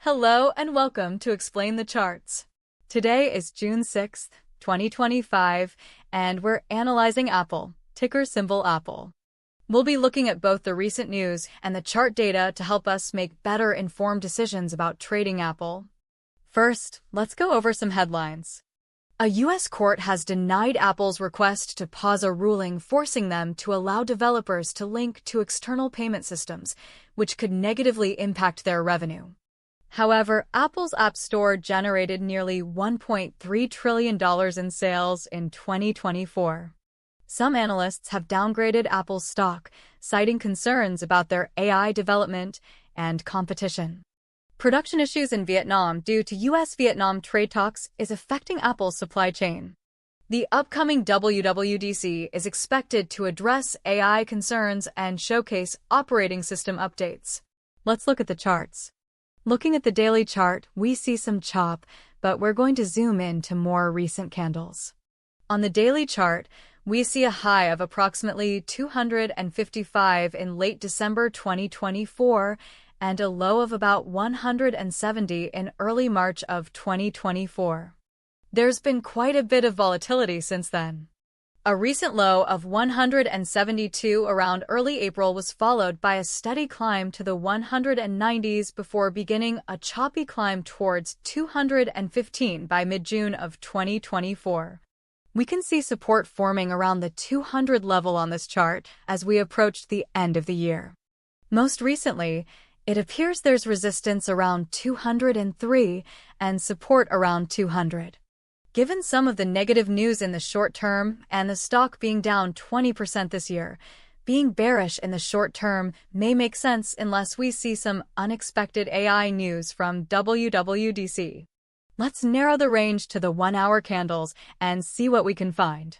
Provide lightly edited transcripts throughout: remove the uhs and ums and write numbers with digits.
Hello and welcome to Explain the Charts. Today is June 6th, 2025, and we're analyzing Apple, ticker symbol Apple. We'll be looking at both the recent news and the chart data to help us make better informed decisions about trading Apple. First, let's go over some headlines. A U.S. court has denied Apple's request to pause a ruling forcing them to allow developers to link to external payment systems, which could negatively impact their revenue. However, Apple's App Store generated nearly $1.3 trillion in sales in 2024. Some analysts have downgraded Apple's stock, citing concerns about their AI development and competition. Production issues in Vietnam due to U.S.-Vietnam trade talks is affecting Apple's supply chain. The upcoming WWDC is expected to address AI concerns and showcase operating system updates. Let's look at the charts. Looking at the daily chart, we see some chop, but we're going to zoom in to more recent candles. On the daily chart, we see a high of approximately 255 in late December 2024 and a low of about 170 in early March of 2024. There's been quite a bit of volatility since then. A recent low of 172 around early April was followed by a steady climb to the 190s before beginning a choppy climb towards 215 by mid-June of 2024. We can see support forming around the 200 level on this chart as we approach the end of the year. Most recently, it appears there's resistance around 203 and support around 200. Given some of the negative news in the short term and the stock being down 20% this year, being bearish in the short term may make sense unless we see some unexpected AI news from WWDC. Let's narrow the range to the 1-hour candles and see what we can find.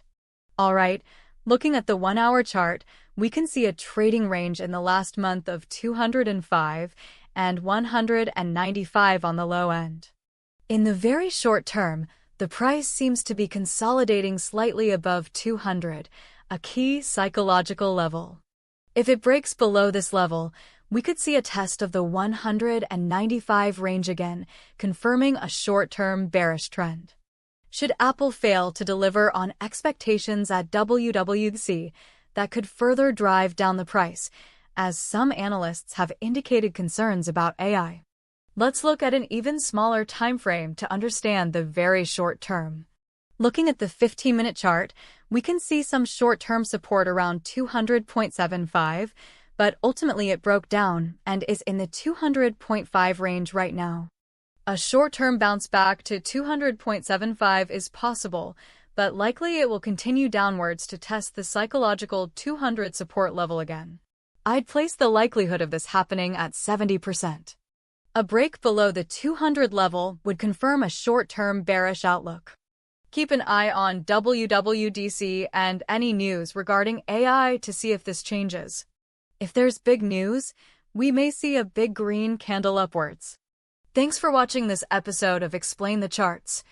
Alright, looking at the 1-hour chart, we can see a trading range in the last month of 205 and 195 on the low end. In the very short term, the price seems to be consolidating slightly above 200, a key psychological level. If it breaks below this level, we could see a test of the 195 range again, confirming a short-term bearish trend. Should Apple fail to deliver on expectations at WWDC, that could further drive down the price, as some analysts have indicated concerns about AI. Let's look at an even smaller time frame to understand the very short term. Looking at the 15-minute chart, we can see some short-term support around 200.75, but ultimately it broke down and is in the 200.5 range right now. A short-term bounce back to 200.75 is possible, but likely it will continue downwards to test the psychological 200 support level again. I'd place the likelihood of this happening at 70%. A break below the 200 level would confirm a short-term bearish outlook. Keep an eye on WWDC and any news regarding AI to see if this changes. If there's big news, we may see a big green candle upwards. Thanks for watching this episode of Explain the Charts.